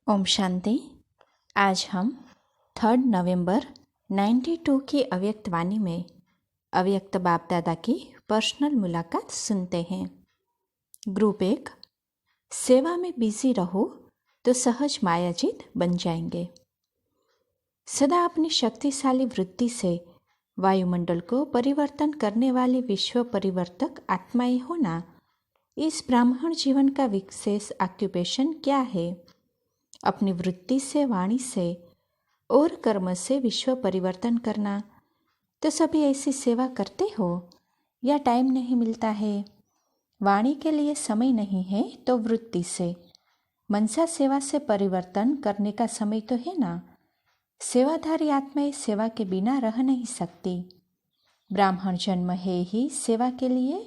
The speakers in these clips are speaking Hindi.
ओम शांति। आज हम 3 नवंबर 92 की अव्यक्त वाणी में अव्यक्त बाप दादा की पर्सनल मुलाकात सुनते हैं। ग्रुप 1, सेवा में बिजी रहो तो सहज मायाजीत बन जाएंगे। सदा अपनी शक्तिशाली वृत्ति से वायुमंडल को परिवर्तन करने वाली विश्व परिवर्तक आत्माएं होना, इस ब्राह्मण जीवन का विशेष ऑक्यूपेशन क्या है? अपनी वृत्ति से, वाणी से और कर्म से विश्व परिवर्तन करना। तो सभी ऐसी सेवा करते हो या टाइम नहीं मिलता है? वाणी के लिए समय नहीं है तो वृत्ति से, मनसा सेवा से परिवर्तन करने का समय तो है ना। सेवाधारी आत्माएं सेवा के बिना रह नहीं सकती। ब्राह्मण जन्म है ही सेवा के लिए,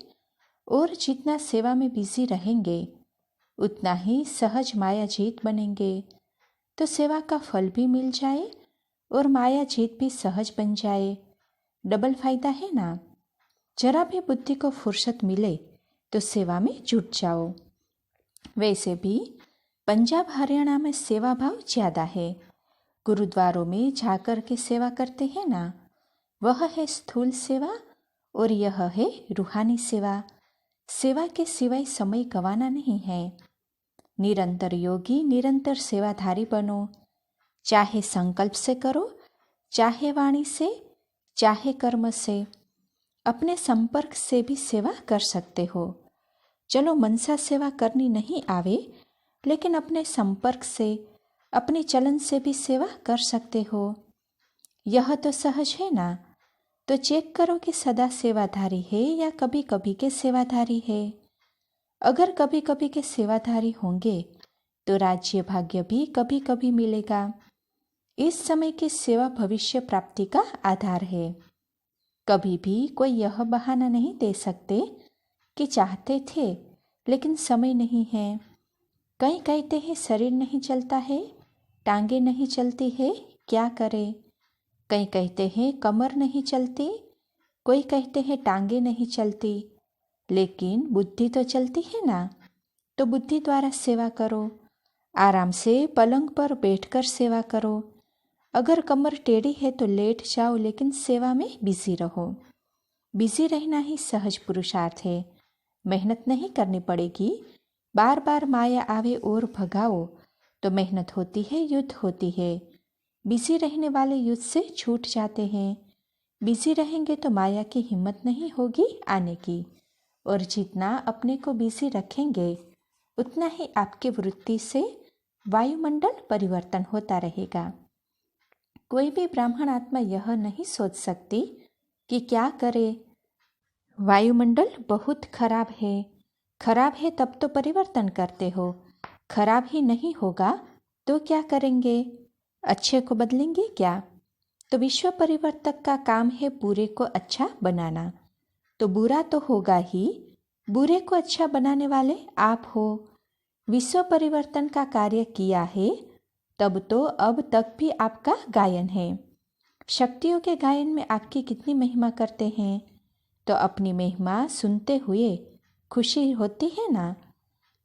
और जितना सेवा में बिजी रहेंगे उतना ही सहज माया जीत बनेंगे। तो सेवा का फल भी मिल जाए और माया जीत भी सहज बन जाए। डबल फायदा है ना। जरा भी बुद्धि को फुर्सत मिले तो सेवा में जुट जाओ। वैसे भी पंजाब हरियाणा में सेवा भाव ज़्यादा है। गुरुद्वारों में जाकर के सेवा करते हैं ना, वह है स्थूल सेवा और यह है रूहानी सेवा। सेवा के सिवाय समय गंवाना नहीं है। निरंतर योगी, निरंतर सेवाधारी बनो। चाहे संकल्प से करो, चाहे वाणी से, चाहे कर्म से। अपने संपर्क से भी सेवा कर सकते हो। चलो मनसा सेवा करनी नहीं आवे, लेकिन अपने संपर्क से, अपने चलन से भी सेवा कर सकते हो। यह तो सहज है ना। तो चेक करो कि सदा सेवाधारी है या कभी कभी के सेवाधारी है। अगर कभी कभी के सेवाधारी होंगे तो राज्य भाग्य भी कभी कभी मिलेगा। इस समय की सेवा भविष्य प्राप्ति का आधार है। कभी भी कोई यह बहाना नहीं दे सकते कि चाहते थे लेकिन समय नहीं है। कई कहते हैं शरीर नहीं चलता है, टांगे नहीं चलती है, क्या करें। कई कहते हैं कमर नहीं चलती, कोई कहते हैं टांगे नहीं चलती, लेकिन बुद्धि तो चलती है ना। तो बुद्धि द्वारा सेवा करो। आराम से पलंग पर बैठकर सेवा करो। अगर कमर टेढ़ी है तो लेट जाओ, लेकिन सेवा में बिजी रहो। बिजी रहना ही सहज पुरुषार्थ है। मेहनत नहीं करनी पड़ेगी। बार बार माया आवे और भगाओ तो मेहनत होती है, युद्ध होती है। बिजी रहने वाले युद्ध से छूट जाते हैं। बिजी रहेंगे तो माया की हिम्मत नहीं होगी आने की। और जितना अपने को बिजी रखेंगे उतना ही आपकी वृत्ति से वायुमंडल परिवर्तन होता रहेगा। कोई भी ब्राह्मण आत्मा यह नहीं सोच सकती कि क्या करे। वायुमंडल बहुत खराब है। खराब है तब तो परिवर्तन करते हो। खराब ही नहीं होगा तो क्या करेंगे? अच्छे को बदलेंगे क्या? तो विश्व परिवर्तक का काम है बुरे को अच्छा बनाना। तो बुरा तो होगा ही, बुरे को अच्छा बनाने वाले आप हो। विश्व परिवर्तन का कार्य किया है तब तो अब तक भी आपका गायन है। शक्तियों के गायन में आपकी कितनी महिमा करते हैं। तो अपनी महिमा सुनते हुए खुशी होती है ना।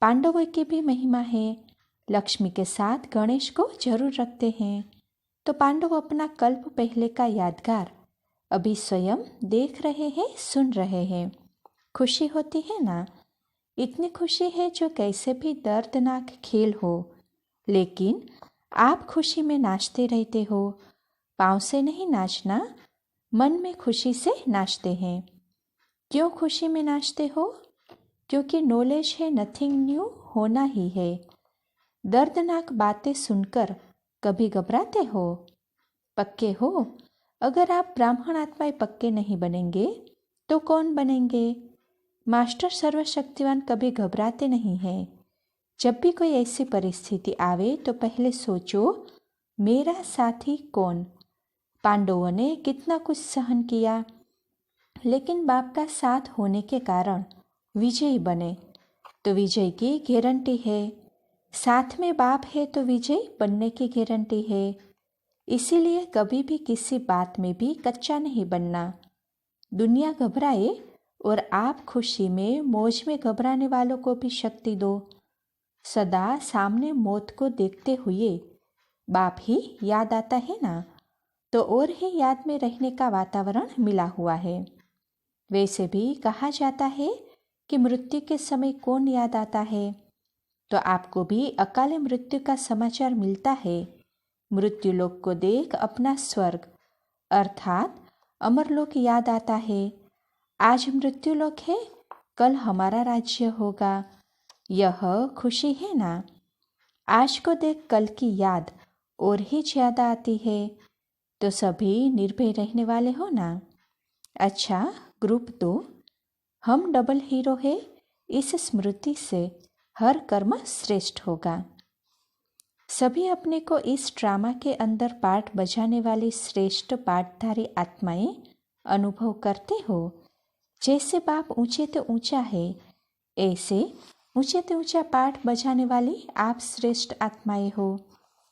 पांडवों की भी महिमा है। लक्ष्मी के साथ गणेश को जरूर रखते हैं। तो पांडव अपना कल्प पहले का यादगार अभी स्वयं देख रहे हैं, सुन रहे हैं। खुशी होती है ना। इतनी खुशी है जो कैसे भी दर्दनाक खेल हो, लेकिन आप खुशी में नाचते रहते हो। पाँव से नहीं नाचना, मन में खुशी से नाचते हैं। क्यों खुशी में नाचते हो? क्योंकि नॉलेज है नथिंग न्यू, होना ही है। दर्दनाक बातें सुनकर कभी घबराते हो? पक्के हो? अगर आप ब्राह्मण आत्माएं पक्के नहीं बनेंगे तो कौन बनेंगे? मास्टर सर्वशक्तिवान कभी घबराते नहीं हैं। जब भी कोई ऐसी परिस्थिति आवे तो पहले सोचो, मेरा साथी कौन? पांडवों ने कितना कुछ सहन किया, लेकिन बाप का साथ होने के कारण विजयी बने। तो विजय की गारंटी है। साथ में बाप है तो विजय बनने की गारंटी है। इसीलिए कभी भी किसी बात में भी कच्चा नहीं बनना। दुनिया घबराए और आप खुशी में, मौज में घबराने वालों को भी शक्ति दो। सदा सामने मौत को देखते हुए बाप ही याद आता है ना, तो और ही याद में रहने का वातावरण मिला हुआ है। वैसे भी कहा जाता है कि मृत्यु के समय कौन याद आता है, तो आपको भी अकाले मृत्यु का समाचार मिलता है। मृत्यु लोक को देख अपना स्वर्ग अर्थात अमरलोक याद आता है। आज मृत्यु लोक है, कल हमारा राज्य होगा, यह खुशी है ना। आज को देख कल की याद और ही ज्यादा आती है। तो सभी निर्भय रहने वाले हो ना। अच्छा, ग्रुप 2, हम डबल हीरो है, इस स्मृति से हर कर्म श्रेष्ठ होगा। सभी अपने को इस ड्रामा के अंदर पार्ट बजाने वाली श्रेष्ठ पाठधारी आत्माएं अनुभव करते हो। जैसे बाप ऊंचे तो ऊंचा है, ऐसे ऊंचे तो ऊंचा पाठ बजाने वाली आप श्रेष्ठ आत्माएं हो,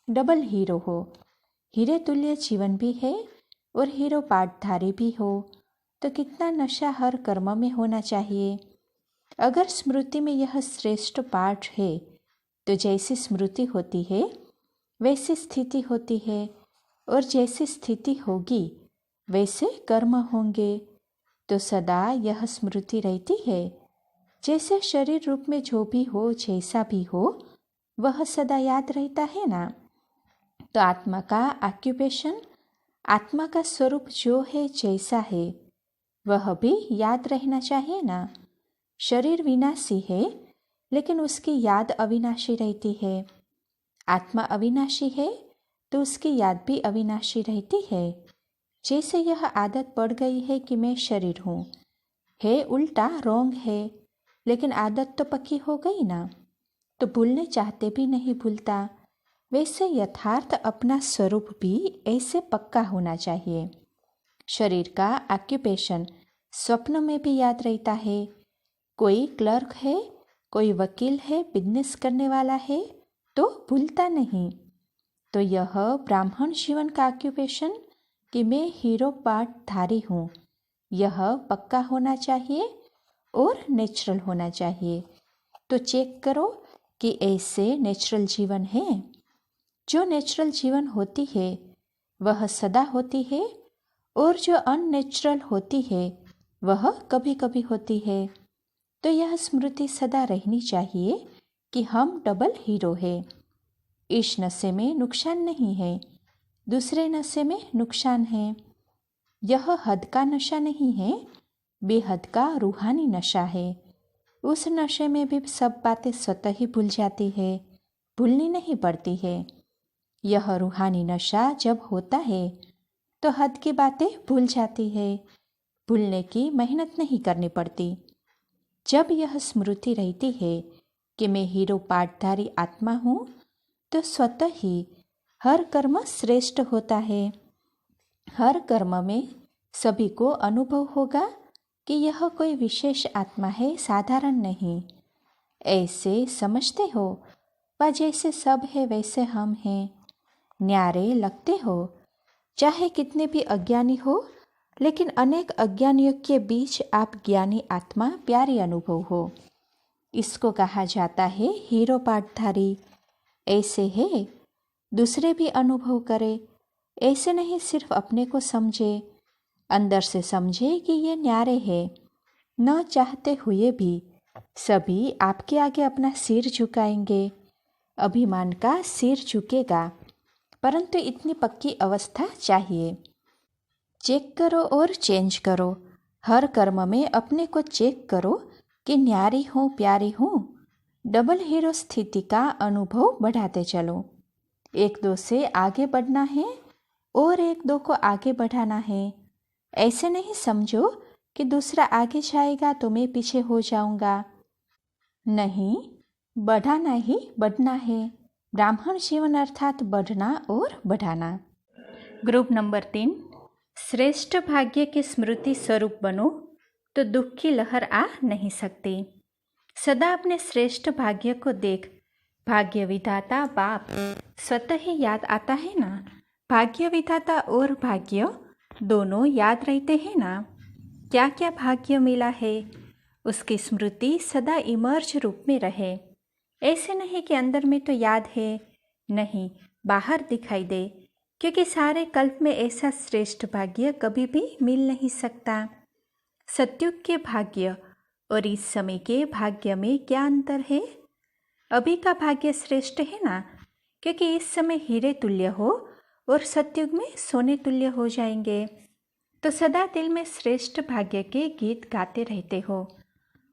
डबल हीरो हो। हीरे तुल्य जीवन भी है और हीरो पाठधारी भी हो, तो कितना नशा हर कर्म में होना चाहिए। अगर स्मृति में यह श्रेष्ठ पाठ है, तो जैसी स्मृति होती है वैसी स्थिति होती है, और जैसी स्थिति होगी वैसे कर्म होंगे। तो सदा यह स्मृति रहती है, जैसे शरीर रूप में जो भी हो, जैसा भी हो, वह सदा याद रहता है ना। तो आत्मा का ऑक्यूपेशन, आत्मा का स्वरूप जो है, जैसा है, वह भी याद रहना चाहिए ना। शरीर विनाशी है, लेकिन उसकी याद अविनाशी रहती है। आत्मा अविनाशी है, तो उसकी याद भी अविनाशी रहती है। जैसे यह आदत पड़ गई है कि मैं शरीर हूँ, है उल्टा रोंग है, लेकिन आदत तो पक्की हो गई ना, तो भूलने चाहते भी नहीं भूलता। वैसे यथार्थ अपना स्वरूप भी ऐसे पक्का होना चाहिए। शरीर का ऑक्यूपेशन स्वप्न में भी याद रहता है। कोई क्लर्क है, कोई वकील है, बिजनेस करने वाला है, तो भूलता नहीं। तो यह ब्राह्मण जीवन का ऑक्यूपेशन कि मैं हीरो पाठधारी हूँ, यह पक्का होना चाहिए और नेचुरल होना चाहिए। तो चेक करो कि ऐसे नेचुरल जीवन है। जो नेचुरल जीवन होती है वह सदा होती है, और जो अननेचुरल होती है वह कभी कभी होती है। तो यह स्मृति सदा रहनी चाहिए कि हम डबल हीरो है। इस नशे में नुकसान नहीं है, दूसरे नशे में नुकसान है। यह हद का नशा नहीं है, बेहद का रूहानी नशा है। उस नशे में भी सब बातें स्वतः ही भूल जाती है, भूलनी नहीं पड़ती है। यह रूहानी नशा जब होता है तो हद की बातें भूल जाती है, भूलने की मेहनत नहीं करनी पड़ती। जब यह स्मृति रहती है कि मैं हीरो पाठधारी आत्मा हूँ, तो स्वतः ही हर कर्म श्रेष्ठ होता है। हर कर्म में सभी को अनुभव होगा कि यह कोई विशेष आत्मा है, साधारण नहीं। ऐसे समझते हो, व जैसे सब है वैसे हम हैं। न्यारे लगते हो, चाहे कितने भी अज्ञानी हो, लेकिन अनेक अज्ञानियों के बीच आप ज्ञानी आत्मा प्यारी अनुभव हो। इसको कहा जाता है हीरो पाठधारी। ऐसे है, दूसरे भी अनुभव करे। ऐसे नहीं सिर्फ अपने को समझे, अंदर से समझे कि ये न्यारे है। न चाहते हुए भी सभी आपके आगे अपना सिर झुकाएंगे, अभिमान का सिर झुकेगा, परंतु इतनी पक्की अवस्था चाहिए। चेक करो और चेंज करो। हर कर्म में अपने को चेक करो कि न्यारी हूँ, प्यारी हूँ। डबल हीरो स्थिति का अनुभव बढ़ाते चलो। एक दो से आगे बढ़ना है और एक दो को आगे बढ़ाना है। ऐसे नहीं समझो कि दूसरा आगे जाएगा तो मैं पीछे हो जाऊंगा। नहीं, बढ़ाना ही बढ़ना है। ब्राह्मण जीवन अर्थात बढ़ना और बढ़ाना। ग्रुप नंबर 3, श्रेष्ठ भाग्य के स्मृति स्वरूप बनो तो दुख की लहर आ नहीं सकती। सदा अपने श्रेष्ठ भाग्य को देख भाग्य विधाता बाप स्वतः ही याद आता है ना। भाग्य विधाता और भाग्य दोनों याद रहते हैं ना। क्या क्या भाग्य मिला है, उसकी स्मृति सदा इमर्ज रूप में रहे। ऐसे नहीं कि अंदर में तो याद है, नहीं, बाहर दिखाई दे, क्योंकि सारे कल्प में ऐसा श्रेष्ठ भाग्य कभी भी मिल नहीं सकता। सतयुग के भाग्य और इस समय के भाग्य में क्या अंतर है? अभी का भाग्य श्रेष्ठ है ना, क्योंकि इस समय हीरे तुल्य हो और सतयुग में सोने तुल्य हो जाएंगे। तो सदा दिल में श्रेष्ठ भाग्य के गीत गाते रहते हो।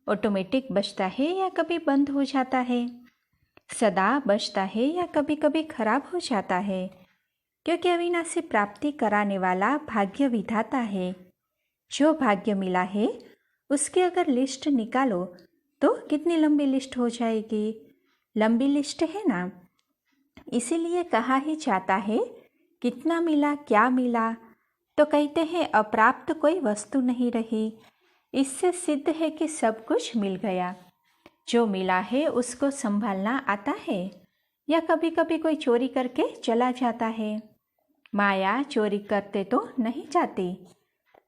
ऑटोमेटिक बजता है या कभी बंद हो जाता है? सदा बजता है या कभी कभी खराब हो जाता है? क्योंकि अविनाशी प्राप्ति कराने वाला भाग्य विधाता है। जो भाग्य मिला है उसकी अगर लिस्ट निकालो तो कितनी लंबी लिस्ट हो जाएगी। लंबी लिस्ट है ना, इसीलिए कहा ही जाता है कितना मिला, क्या मिला। तो कहते हैं अप्राप्त कोई वस्तु नहीं रही। इससे सिद्ध है कि सब कुछ मिल गया। जो मिला है उसको संभालना आता है या कभी कभी कोई चोरी करके चला जाता है? माया चोरी करते तो नहीं जाती।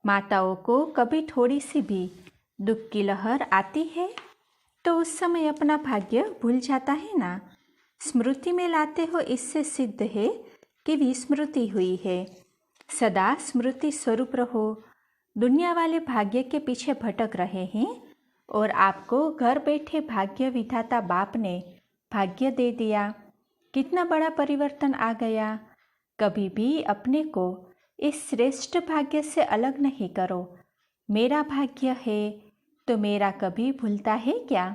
माताओं को कभी थोड़ी सी भी दुख की लहर आती है तो उस समय अपना भाग्य भूल जाता है ना। स्मृति में लाते हो, इससे सिद्ध है कि विस्मृति हुई है। सदा स्मृति स्वरूप रहो। दुनिया वाले भाग्य के पीछे भटक रहे हैं और आपको घर बैठे भाग्य विधाता बाप ने भाग्य दे दिया। कितना बड़ा परिवर्तन आ गया। कभी भी अपने को इस श्रेष्ठ भाग्य से अलग नहीं करो। मेरा भाग्य है तो मेरा कभी भूलता है क्या?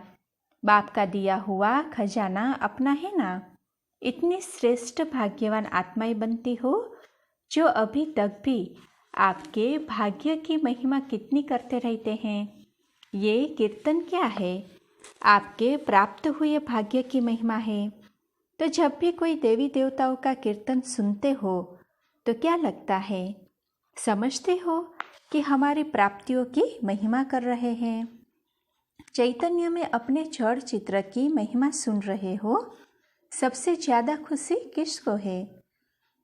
बाप का दिया हुआ खजाना अपना है ना। इतनी श्रेष्ठ भाग्यवान आत्माएं बनती हो जो अभी तक भी आपके भाग्य की महिमा कितनी करते रहते हैं। ये कीर्तन क्या है? आपके प्राप्त हुए भाग्य की महिमा है। तो जब भी कोई देवी देवताओं का कीर्तन सुनते हो तो क्या लगता है? समझते हो कि हमारी प्राप्तियों की महिमा कर रहे हैं। चैतन्य में अपने जड़ चित्र की महिमा सुन रहे हो। सबसे ज़्यादा खुशी किसको है?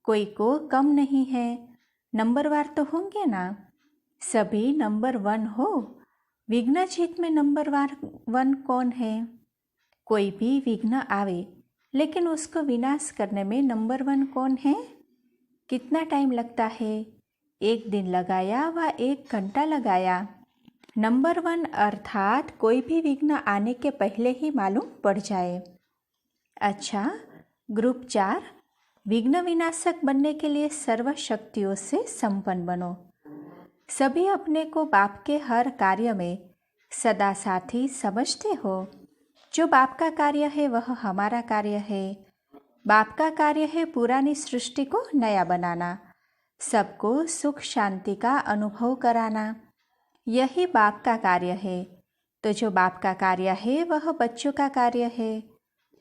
कोई को कम नहीं है। नंबरवार तो होंगे ना। सभी नंबर 1 हो। विघ्न जीत में नंबर 1 कौन है? कोई भी विघ्न आवे लेकिन उसको विनाश करने में नंबर 1 कौन है? कितना टाइम लगता है? 1 दिन लगाया व 1 घंटा लगाया? नंबर 1 अर्थात कोई भी विघ्न आने के पहले ही मालूम पड़ जाए। अच्छा, ग्रुप 4, विघ्न विनाशक बनने के लिए सर्व शक्तियों से संपन्न बनो। सभी अपने को बाप के हर कार्य में सदा साथी समझते हो। जो बाप का कार्य है वह हमारा कार्य है। बाप का कार्य है पुरानी सृष्टि को नया बनाना, सबको सुख शांति का अनुभव कराना। यही बाप का कार्य है। तो जो बाप का कार्य है वह बच्चों का कार्य है।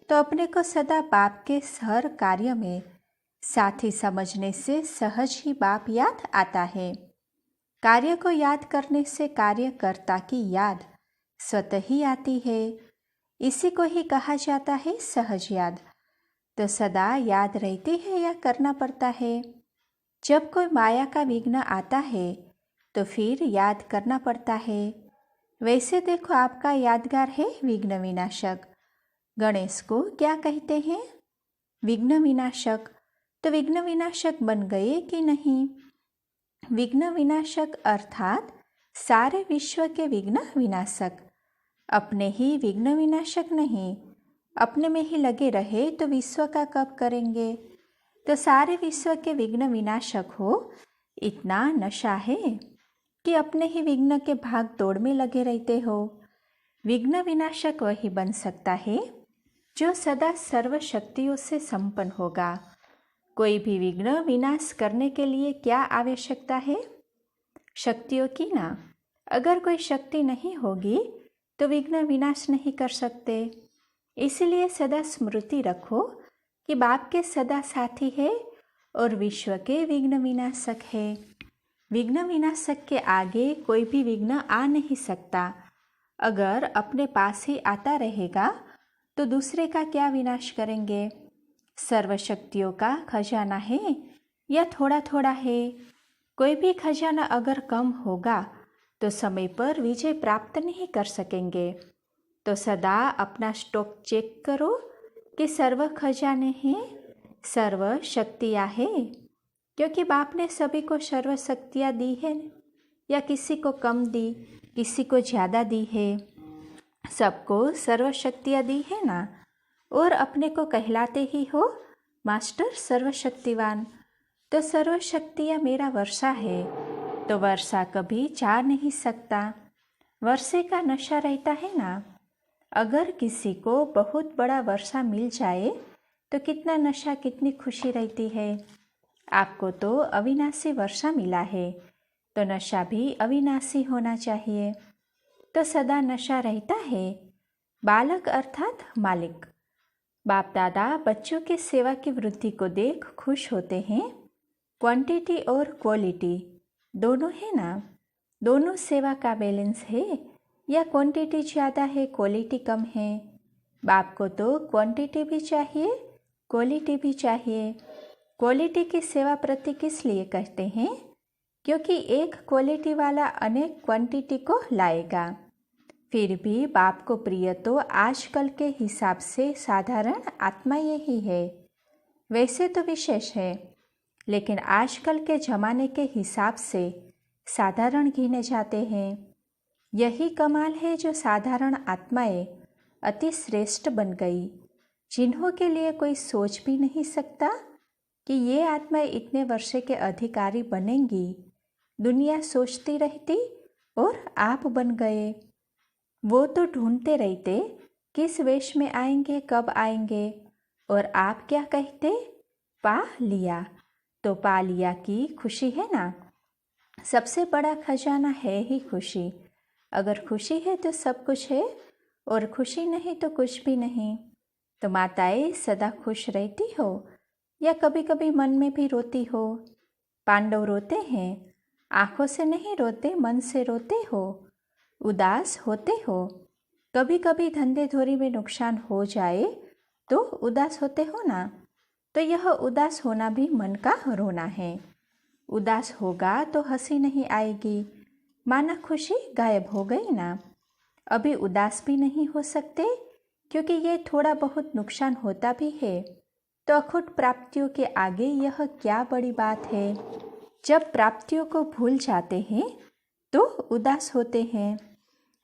तो अपने को सदा बाप के हर कार्य में साथी समझने से सहज ही बाप याद आता है। कार्य को याद करने से कार्यकर्ता की याद स्वतः ही आती है। इसी को ही कहा जाता है सहज याद। तो सदा याद रहती है या करना पड़ता है? जब कोई माया का विघ्न आता है तो फिर याद करना पड़ता है। वैसे देखो, आपका यादगार है विघ्न विनाशक। गणेश को क्या कहते हैं? विघ्न विनाशक। तो विघ्न विनाशक बन गए कि नहीं? विघ्न विनाशक अर्थात सारे विश्व के विघ्न विनाशक। अपने ही विघ्न विनाशक नहीं। अपने में ही लगे रहे तो विश्व का कब करेंगे? तो सारे विश्व के विघ्न विनाशक हो, इतना नशा है कि अपने ही विघ्न के भाग दौड़ में लगे रहते हो। विघ्न विनाशक वही बन सकता है जो सदा सर्व शक्तियों से संपन्न होगा। कोई भी विघ्न विनाश करने के लिए क्या आवश्यकता है? शक्तियों की ना। अगर कोई शक्ति नहीं होगी तो विघ्न विनाश नहीं कर सकते। इसलिए सदा स्मृति रखो कि बाप के सदा साथी है और विश्व के विघ्न विनाशक है। विघ्न विनाशक के आगे कोई भी विघ्न आ नहीं सकता। अगर अपने पास ही आता रहेगा तो दूसरे का क्या विनाश करेंगे? सर्वशक्तियों का खजाना है या थोड़ा थोड़ा है? कोई भी खजाना अगर कम होगा तो समय पर विजय प्राप्त नहीं कर सकेंगे। तो सदा अपना स्टॉक चेक करो कि सर्व खजाने हैं, सर्व शक्तियाँ हैं, क्योंकि बाप ने सभी को सर्व शक्तियाँ दी है, या किसी को कम दी, किसी को ज़्यादा दी है, सबको सर्व शक्तियाँ दी है ना। और अपने को कहलाते ही हो मास्टर सर्वशक्तिवान। तो सर्व शक्तियाँ मेरा वर्षा है, तो वर्षा कभी जा नहीं सकता। वर्षे का नशा रहता है ना। अगर किसी को बहुत बड़ा वर्षा मिल जाए तो कितना नशा, कितनी खुशी रहती है। आपको तो अविनाशी वर्षा मिला है, तो नशा भी अविनाशी होना चाहिए। तो सदा नशा रहता है। बालक अर्थात मालिक। बाप दादा बच्चों की सेवा की वृद्धि को देख खुश होते हैं। क्वांटिटी और क्वालिटी दोनों है ना। दोनों सेवा का बैलेंस है, या क्वांटिटी ज़्यादा है, क्वालिटी कम है। बाप को तो क्वांटिटी भी चाहिए, क्वालिटी भी चाहिए। क्वालिटी की सेवा प्रति किस लिए कहते हैं? क्योंकि एक क्वालिटी वाला अनेक क्वांटिटी को लाएगा। फिर भी बाप को प्रिय तो आजकल के हिसाब से साधारण आत्मा यही है। वैसे तो विशेष है, लेकिन आजकल के ज़माने के हिसाब से साधारण गिने जाते हैं। यही कमाल है जो साधारण आत्माएं अति श्रेष्ठ बन गई, जिन्हों के लिए कोई सोच भी नहीं सकता कि ये आत्माएं इतने वर्षे के अधिकारी बनेंगी। दुनिया सोचती रहती और आप बन गए। वो तो ढूंढते रहते किस वेश में आएंगे, कब आएंगे, और आप क्या कहते? पा लिया। तो पा लिया की खुशी है ना। सबसे बड़ा खजाना है ही खुशी। अगर खुशी है तो सब कुछ है, और खुशी नहीं तो कुछ भी नहीं। तो माताएं सदा खुश रहती हो, या कभी कभी मन में भी रोती हो? पांडव रोते हैं, आंखों से नहीं रोते, मन से रोते हो। उदास होते हो। कभी कभी धंधे धोरी में नुकसान हो जाए तो उदास होते हो ना। तो यह उदास होना भी मन का रोना है। उदास होगा तो हंसी नहीं आएगी, माना खुशी गायब हो गई ना। अभी उदास भी नहीं हो सकते, क्योंकि ये थोड़ा बहुत नुकसान होता भी है। तो अखुट प्राप्तियों के आगे यह क्या बड़ी बात है। जब प्राप्तियों को भूल जाते हैं तो उदास होते हैं।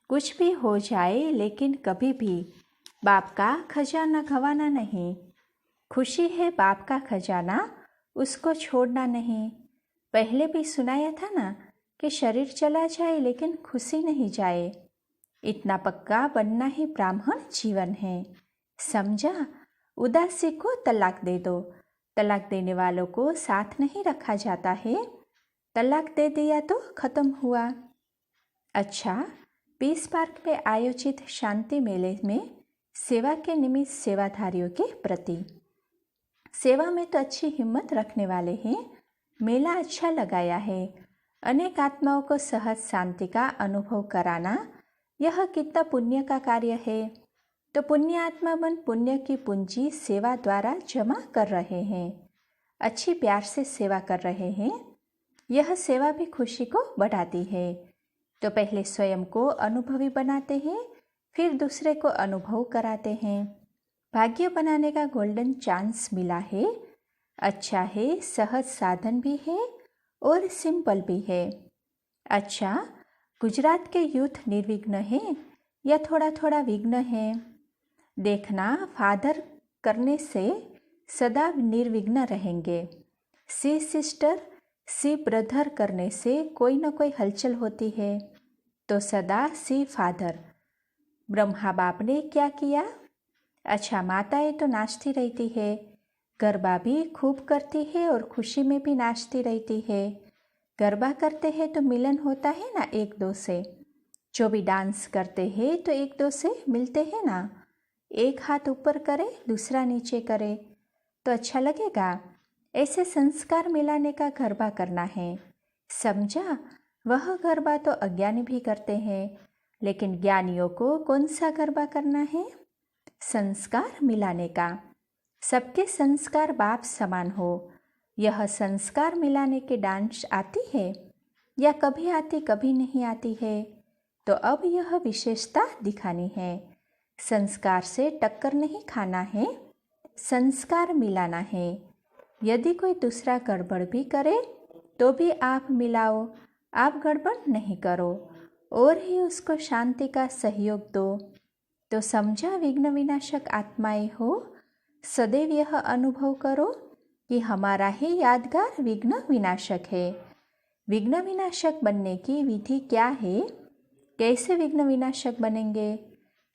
कुछ भी हो जाए, लेकिन कभी भी बाप का खजाना गंवाना नहीं। खुशी है बाप का खजाना, उसको छोड़ना नहीं। पहले भी सुनाया था ना कि शरीर चला जाए लेकिन खुशी नहीं जाए। इतना पक्का बनना ही ब्राह्मण जीवन है। समझा? उदासी को तलाक दे दो। तलाक देने वालों को साथ नहीं रखा जाता है। तलाक दे दिया तो खत्म हुआ। अच्छा, पीस पार्क में आयोजित शांति मेले में सेवा के निमित्त सेवाधारियों के प्रति। सेवा में तो अच्छी हिम्मत रखने वाले हैं। मेला अच्छा लगाया है। अनेक आत्माओं को सहज शांति का अनुभव कराना, यह कितना पुण्य का कार्य है। तो पुण्य आत्मा बन पुण्य की पूंजी सेवा द्वारा जमा कर रहे हैं। अच्छी प्यार से सेवा कर रहे हैं। यह सेवा भी खुशी को बढ़ाती है। तो पहले स्वयं को अनुभवी बनाते हैं, फिर दूसरे को अनुभव कराते हैं। भाग्य बनाने का गोल्डन चांस मिला है। अच्छा है, सहज साधन भी है और सिंपल भी है। अच्छा, गुजरात के यूथ निर्विघ्न है या थोड़ा थोड़ा विघ्न है? देखना, फादर करने से सदा निर्विघ्न रहेंगे। सी सिस्टर, सी ब्रदर करने से कोई न कोई हलचल होती है। तो सदा सी फादर। ब्रह्मा बाप ने क्या किया? अच्छा, माताएं तो नाचती रहती है, गरबा भी खूब करती है और खुशी में भी नाचती रहती है। गरबा करते हैं तो मिलन होता है ना एक दो से। जो भी डांस करते हैं तो एक दो से मिलते हैं ना। एक हाथ ऊपर करे, दूसरा नीचे करे तो अच्छा लगेगा। ऐसे संस्कार मिलाने का गरबा करना है। समझा? वह गरबा तो अज्ञानी भी करते हैं, लेकिन ज्ञानियों को कौन सा गरबा करना है? संस्कार मिलाने का। सबके संस्कार बाप समान हो, यह संस्कार मिलाने की डांस आती है या कभी आती कभी नहीं आती है? तो अब यह विशेषता दिखानी है। संस्कार से टक्कर नहीं खाना है, संस्कार मिलाना है। यदि कोई दूसरा गड़बड़ भी करे तो भी आप मिलाओ, आप गड़बड़ नहीं करो और ही उसको शांति का सहयोग दो। तो समझा विघ्न विनाशक आत्माएं हो, सदैव यह अनुभव करो कि हमारा ही यादगार विघ्न विनाशक है। विघ्न विनाशक बनने की विधि क्या है? कैसे विघ्न विनाशक बनेंगे?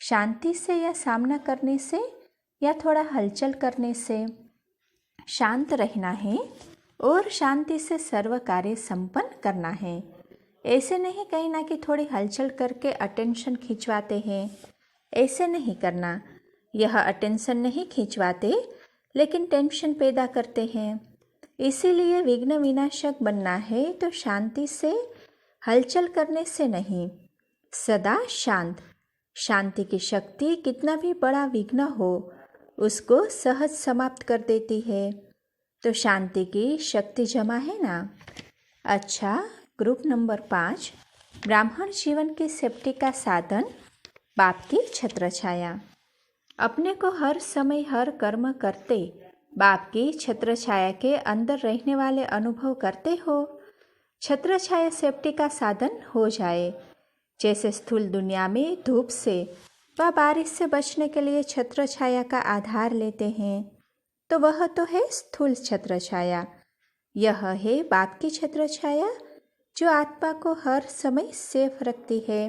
शांति से या सामना करने से या थोड़ा हलचल करने से? शांत रहना है और शांति से सर्व कार्य संपन्न करना है। ऐसे नहीं कहना कि थोड़ी हलचल करके अटेंशन खिंचवाते हैं, ऐसे नहीं करना। यह अटेंशन नहीं खिंचवाते लेकिन टेंशन पैदा करते हैं। इसीलिए विघ्न विनाशक बनना है तो शांति से, हलचल करने से नहीं। सदा शांत। शांति की शक्ति कितना भी बड़ा विघ्न हो उसको सहज समाप्त कर देती है। तो शांति की शक्ति जमा है ना। अच्छा, ग्रुप नंबर 5, ब्राह्मण जीवन की सेफ्टी का साधन, बाप की छत्र छाया। अपने को हर समय हर कर्म करते बाप की छत्र छाया के अंदर रहने वाले अनुभव करते हो। छत्र छाया सेफ्टी का साधन हो जाए। जैसे स्थूल दुनिया में धूप से व बारिश से बचने के लिए छत्र छाया का आधार लेते हैं, तो वह तो है स्थूल छत्र छाया। यह है बाप की छत्र छाया जो आत्मा को हर समय सेफ रखती है।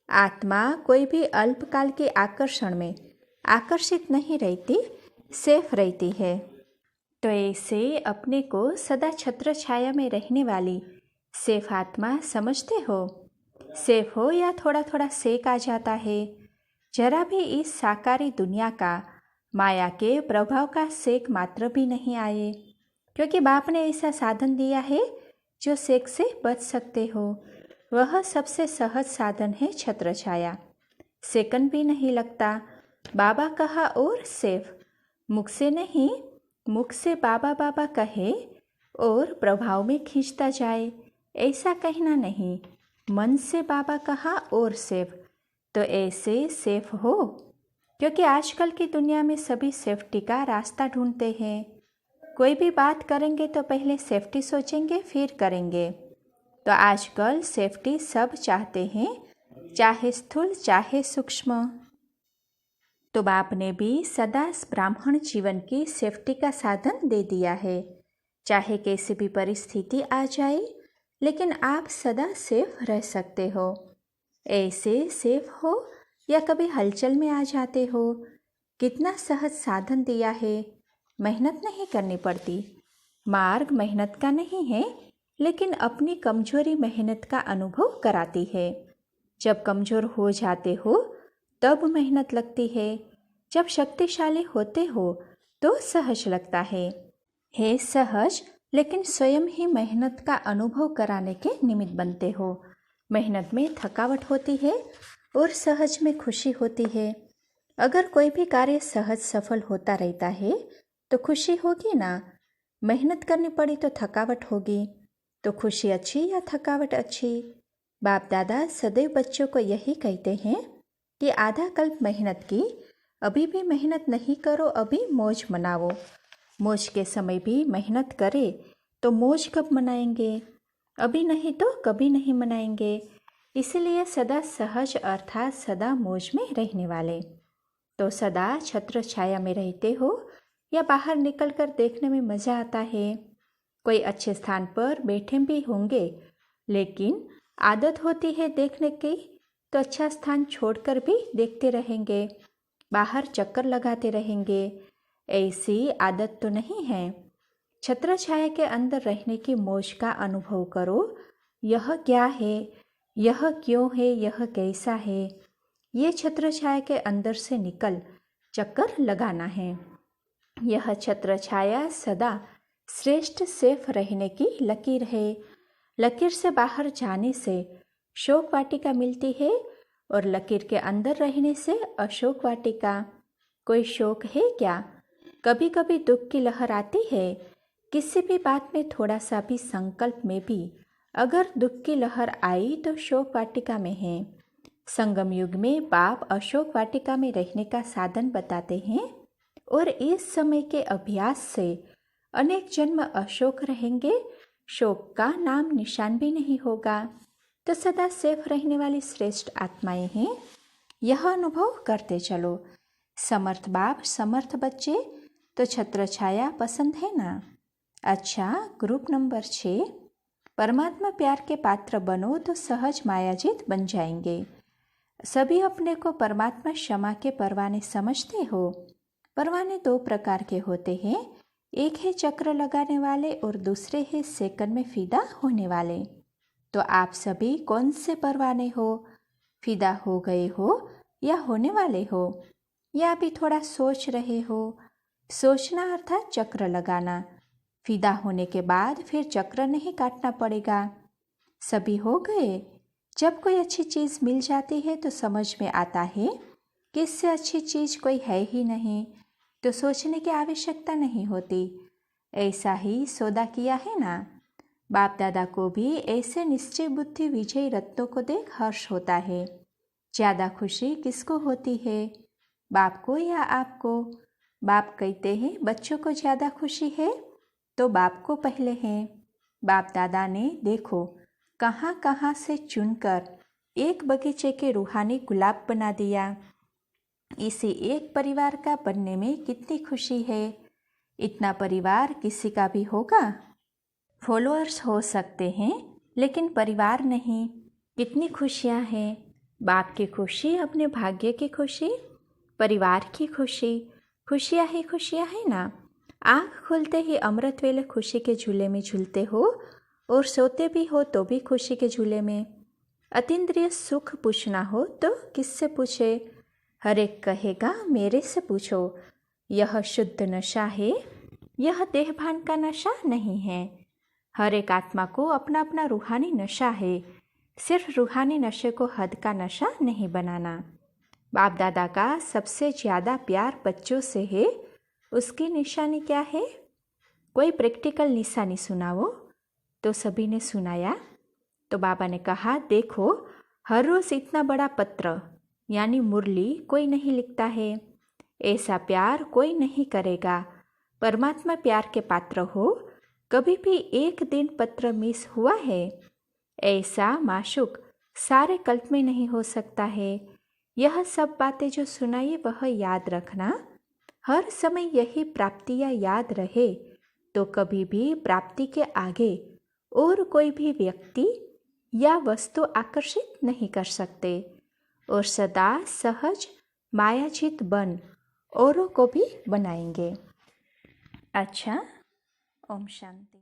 आत्मा कोई भी अल्पकाल के आकर्षण में आकर्षित नहीं रहती, सेफ रहती है। तो ऐसे अपने को सदा छत्र छाया में रहने वाली सेफ आत्मा समझते हो। सेफ हो या थोड़ा थोड़ा सेक आ जाता है, जरा भी इस साकारी दुनिया का, माया के प्रभाव का सेक मात्र भी नहीं आए, क्योंकि बाप ने ऐसा साधन दिया है जो सेक से बच सकते हो। वह सबसे सहज साधन है छत्र छाया। सेकंड भी नहीं लगता। बाबा कहा और सेफ, मुख से नहीं, मुख से बाबा बाबा कहे और प्रभाव में खींचता जाए, ऐसा कहना नहीं। मन से बाबा कहा और सेफ, तो ऐसे सेफ हो। क्योंकि आजकल की दुनिया में सभी सेफ्टी का रास्ता ढूंढते हैं। कोई भी बात करेंगे तो पहले सेफ्टी सोचेंगे फिर करेंगे। तो आजकल सेफ्टी सब चाहते हैं, चाहे स्थूल चाहे सूक्ष्म। तो बाप ने भी सदा ब्राह्मण जीवन की सेफ्टी का साधन दे दिया है। चाहे कैसी भी परिस्थिति आ जाए, लेकिन आप सदा सेफ रह सकते हो। ऐसे सेफ हो या कभी हलचल में आ जाते हो। कितना सहज साधन दिया है। मेहनत नहीं करनी पड़ती। मार्ग मेहनत का नहीं है, लेकिन अपनी कमजोरी मेहनत का अनुभव कराती है। जब कमजोर हो जाते हो तब मेहनत लगती है। जब शक्तिशाली होते हो तो सहज लगता है सहज, लेकिन स्वयं ही मेहनत का अनुभव कराने के निमित्त बनते हो। मेहनत में थकावट होती है और सहज में खुशी होती है। अगर कोई भी कार्य सहज सफल होता रहता है तो खुशी होगी ना। मेहनत करनी पड़ी तो थकावट होगी। तो खुशी अच्छी या थकावट अच्छी? बाप दादा सदैव बच्चों को यही कहते हैं कि आधा कल्प मेहनत की, अभी भी मेहनत नहीं करो, अभी मौज मनाओ। मौज के समय भी मेहनत करे तो मौज कब मनाएंगे? अभी नहीं तो कभी नहीं मनाएंगे। इसलिए सदा सहज अर्थात सदा मौज में रहने वाले। तो सदा छत्र छाया में रहते हो या बाहर निकलकर देखने में मज़ा आता है। कोई अच्छे स्थान पर बैठे भी होंगे, लेकिन आदत होती है देखने की, तो अच्छा स्थान छोड़कर भी देखते रहेंगे, बाहर चक्कर लगाते रहेंगे। ऐसी आदत तो नहीं है। छत्र छाया के अंदर रहने की मौज का अनुभव करो। यह क्या है, यह क्यों है, यह कैसा है, ये छत्र छाया के अंदर से निकल चक्कर लगाना है। यह छत्र छाया सदा श्रेष्ठ सेफ रहने की लकीर है। लकीर से बाहर जाने से शोक वाटिका मिलती है और लकीर के अंदर रहने से अशोक वाटिका। कोई शोक है क्या? कभी कभी दुख की लहर आती है। किसी भी बात में थोड़ा सा भी संकल्प में भी अगर दुख की लहर आई तो शोक वाटिका में है। संगम युग में बाप अशोक वाटिका में रहने का साधन बताते हैं और इस समय के अभ्यास से अनेक जन्म अशोक रहेंगे, शोक का नाम निशान भी नहीं होगा, तो सदा सेफ रहने वाली श्रेष्ठ आत्माएं हैं। यह अनुभव करते चलो। समर्थ बाप समर्थ बच्चे, तो छत्र छाया पसंद है ना। अच्छा, ग्रुप नंबर 6, परमात्मा प्यार के पात्र बनो तो सहज मायाजीत बन जाएंगे। सभी अपने को परमात्मा क्षमा के परवाने समझते हो। परवाने 2 प्रकार के होते हैं, एक है चक्र लगाने वाले और दूसरे है सेकंड में फिदा होने वाले। तो आप सभी कौन से परवाने हो? फिदा हो गए हो या होने वाले हो, या अभी थोड़ा सोच रहे हो? सोचना अर्थात चक्र लगाना। फिदा होने के बाद फिर चक्र नहीं काटना पड़ेगा। सभी हो गए। जब कोई अच्छी चीज़ मिल जाती है तो समझ में आता है कि इससे अच्छी चीज़ कोई है ही नहीं, तो सोचने की आवश्यकता नहीं होती। ऐसा ही सौदा किया है ना। बाप दादा को भी ऐसे निश्चय बुद्धि विजयी रत्नों को देख हर्ष होता है। ज़्यादा खुशी किसको होती है, बाप को या आपको? बाप कहते हैं बच्चों को ज़्यादा खुशी है तो बाप को पहले है। बाप दादा ने देखो कहाँ कहाँ से चुनकर एक बगीचे के रूहानी गुलाब बना दिया। इसी एक परिवार का बनने में कितनी खुशी है। इतना परिवार किसी का भी होगा? फॉलोअर्स हो सकते हैं लेकिन परिवार नहीं। कितनी खुशियाँ हैं। बाप की खुशी, अपने भाग्य की खुशी, परिवार की खुशी, खुशियाँ ही खुशियाँ है ना। आँख खुलते ही अमृत वेले खुशी के झूले में झूलते हो और सोते भी हो तो भी खुशी के झूले में। अतीन्द्रिय सुख पूछना हो तो किससे पूछे? हर एक कहेगा मेरे से पूछो। यह शुद्ध नशा है, यह देहभान का नशा नहीं है। हर एक आत्मा को अपना अपना रूहानी नशा है। सिर्फ रूहानी नशे को हद का नशा नहीं बनाना। बाप दादा का सबसे ज़्यादा प्यार बच्चों से है। उसकी निशानी क्या है? कोई प्रैक्टिकल निशानी सुनाओ। तो सभी ने सुनाया। तो बाबा ने कहा देखो, हर रोज़ इतना बड़ा पत्र यानी मुरली कोई नहीं लिखता है। ऐसा प्यार कोई नहीं करेगा। परमात्मा प्यार के पात्र हो। कभी भी एक दिन पत्र मिस हुआ है? ऐसा माशूक सारे कल्प में नहीं हो सकता है। यह सब बातें जो सुनाई वह याद रखना। हर समय यही प्राप्तियाँ याद रहे तो कभी भी प्राप्ति के आगे और कोई भी व्यक्ति या वस्तु आकर्षित नहीं कर सकते, और सदा सहज मायाजीत बन औरों को भी बनाएंगे। अच्छा, ओम शांति।